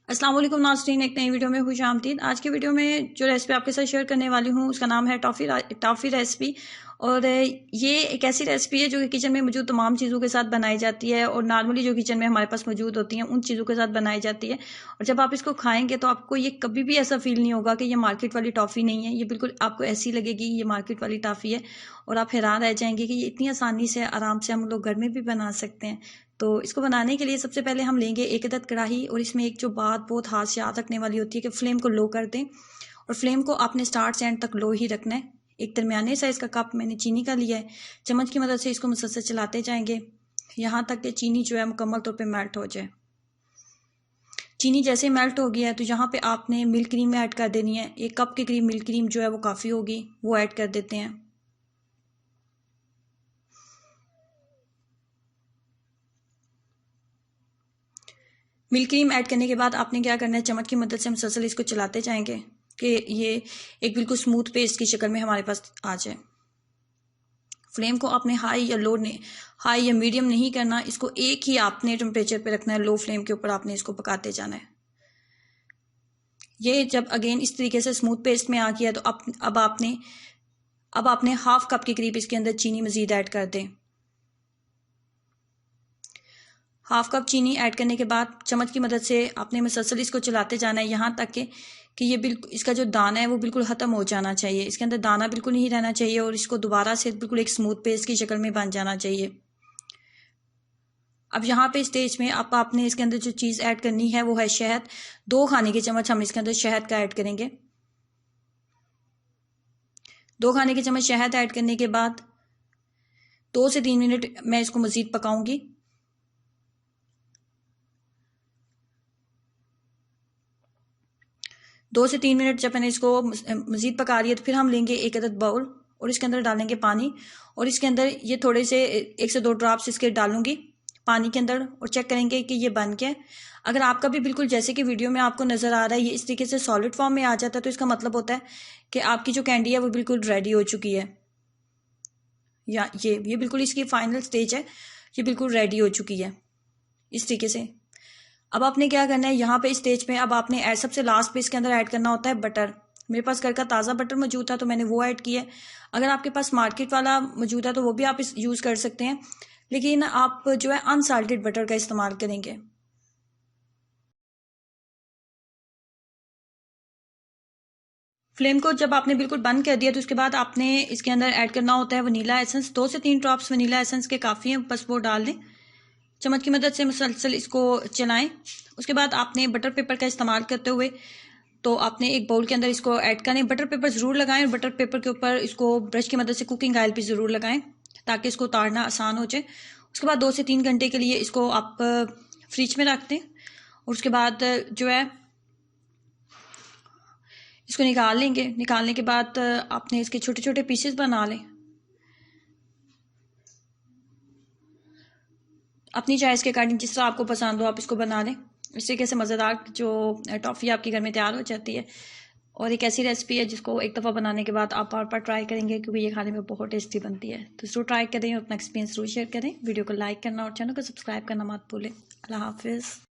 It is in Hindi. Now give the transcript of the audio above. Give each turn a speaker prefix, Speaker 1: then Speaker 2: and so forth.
Speaker 1: अस्सलाम वालेकुम नाज़रीन, एक नई वीडियो में खुश आमदीद। आज की वीडियो में जो रेसिपी आपके साथ शेयर करने वाली हूँ उसका नाम है टॉफ़ी रेसिपी। और ये एक ऐसी रेसिपी है जो कि किचन में मौजूद तमाम चीज़ों के साथ बनाई जाती है और नॉर्मली जो किचन में हमारे पास मौजूद होती हैं उन चीज़ों के साथ बनाई जाती है। और जब आप इसको खाएंगे तो आपको ये कभी भी ऐसा फील नहीं होगा कि ये मार्केट वाली टॉफ़ी नहीं है। ये बिल्कुल आपको ऐसी लगेगी ये मार्केट वाली टॉफ़ी है और आप हैरान रह जाएंगे कि ये इतनी आसानी से आराम से हम लोग घर में भी बना सकते हैं। तो इसको बनाने के लिए सबसे पहले हम लेंगे एक अदद कढ़ाई और इसमें एक जो बात बहुत हाथ से याद रखने वाली होती है कि फ्लेम को लो कर दें और फ्लेम को आपने स्टार्ट से एंड तक लो ही रखना है। एक दरमियाने साइज़ का कप मैंने चीनी का लिया है। चम्मच की मदद से इसको मुसलसल चलाते जाएंगे यहाँ तक कि चीनी जो है मुकम्मल तौर पे मेल्ट हो जाए। चीनी जैसे मेल्ट हो गया है तो यहाँ पे आपने मिल्क क्रीम ऐड कर देनी है। एक कप के करीब मिल्क क्रीम जो है वो काफ़ी होगी, वो ऐड कर देते हैं। मिल्क क्रीम ऐड करने के बाद आपने क्या करना है, चम्मच की मदद से मुसलसल इसको चलाते जाएंगे कि ये एक बिल्कुल स्मूथ पेस्ट की शक्ल में हमारे पास आ जाए। फ्लेम को आपने हाई या मीडियम नहीं करना, इसको एक ही आपने टेम्परेचर पे रखना है। लो फ्लेम के ऊपर आपने इसको पकाते जाना है। ये जब अगेन इस तरीके से स्मूथ पेस्ट में आ गया तो अब आपने हाफ कप के करीब इसके अंदर चीनी मजीद ऐड कर दें। हाफ कप चीनी ऐड करने के बाद चम्मच की मदद से आपने मुसलसल इसको चलाते जाना है यहाँ तक कि ये बिल्कुल इसका जो दाना है वो बिल्कुल ख़त्म हो जाना चाहिए। इसके अंदर दाना बिल्कुल नहीं रहना चाहिए और इसको दोबारा से बिल्कुल एक स्मूथ पेस्ट की शक्ल में बन जाना चाहिए। अब यहाँ पे स्टेज में आपने इसके अंदर जो चीज़ ऐड करनी है वो है शहद। 2 खाने के चम्मच हम इसके अंदर शहद का ऐड करेंगे। 2 खाने के चम्मच शहद ऐड करने के बाद 2 से 3 मिनट मैं इसको मज़ीद पकाऊंगी। 2 से 3 मिनट जब मैंने इसको मज़ीद पका रही है तो फिर हम लेंगे एक अदद बाउल और इसके अंदर डालेंगे पानी और इसके अंदर ये थोड़े से 1 से 2 ड्रॉप्स इसके डालूंगी पानी के अंदर और चेक करेंगे कि ये बन गया। अगर आपका भी बिल्कुल जैसे कि वीडियो में आपको नज़र आ रहा है ये इस तरीके से सॉलिड फॉर्म में आ जाता है तो इसका मतलब होता है कि आपकी जो कैंडी है वो बिल्कुल रेडी हो चुकी है। या ये बिल्कुल इसकी फाइनल स्टेज है, ये बिल्कुल रेडी हो चुकी है इस तरीके से। अब आपने क्या करना है, यहाँ पे स्टेज पे अब आपने सबसे लास्ट पे इसके अंदर ऐड करना होता है बटर। मेरे पास घर का ताज़ा बटर मौजूद था तो मैंने वो ऐड किया है। अगर आपके पास मार्केट वाला मौजूद है तो वो भी आप यूज़ कर सकते हैं, लेकिन आप जो है अनसाल्टेड बटर का इस्तेमाल करेंगे। फ्लेम को जब आपने बिल्कुल बंद कर दिया तो उसके बाद आपने इसके अंदर ऐड करना होता है वनीला एसेंस। 2 से 3 ड्रॉप्स वनीला एसेंस के काफ़ी हैं, बस वो डाल दें। चम्मच की मदद से मुसलसल इसको चलाएं। उसके बाद आपने बटर पेपर का इस्तेमाल करते हुए तो आपने एक बाउल के अंदर इसको ऐड करें। बटर पेपर ज़रूर लगाएं और बटर पेपर के ऊपर इसको ब्रश की मदद से कुकिंग ऑयल भी ज़रूर लगाएं ताकि इसको उतारना आसान हो जाए। उसके बाद 2 से 3 घंटे के लिए इसको आप फ्रिज में रख दें और उसके बाद जो है इसको निकाल लेंगे। निकालने के बाद आपने इसके छोटे छोटे पीसेस बना लें। अपनी चॉइस के अकॉर्डिंग जिस तरह आपको पसंद हो आप इसको बना लें। इस तरीके से मज़ेदार जो टॉफ़ी आपके घर में तैयार हो जाती है। और एक ऐसी रेसिपी है जिसको एक दफ़ा बनाने के बाद आप बार बार ट्राई करेंगे क्योंकि ये खाने में बहुत टेस्टी बनती है। तो ज़रूर ट्राई करें और अपना एक्सपीरियंस ज़रूर शेयर करें। वीडियो को लाइक करना और चैनल को सब्सक्राइब करना मत भूलें। अल्लाह हाफिज़।